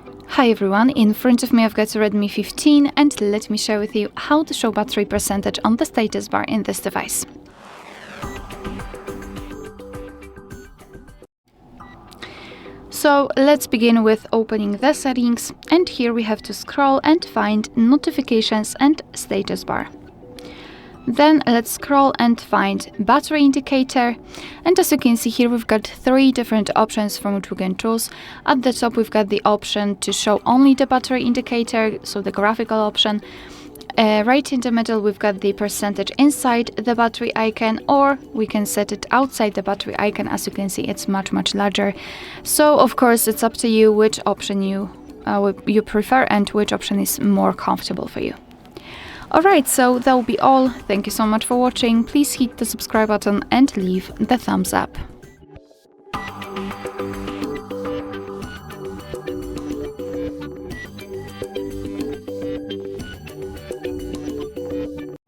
Hi everyone, in front of me I've got a Redmi 15 and let me share with you how to show battery percentage on the status bar in this device. So let's begin with opening the settings, and here we have to scroll and find notifications and status bar. Then let's scroll and find battery indicator, and as you can see here we've got three different options from which we can choose. At the top we've got the option to show only the battery indicator, so the graphical option. Right in the middle we've got the percentage inside the battery icon, or we can set it outside the battery icon. As you can see, it's much larger. So of course it's up to you which option you prefer and which option is more comfortable for you. Alright, so that will be all. Thank you so much for watching. Please hit the subscribe button and leave the thumbs up.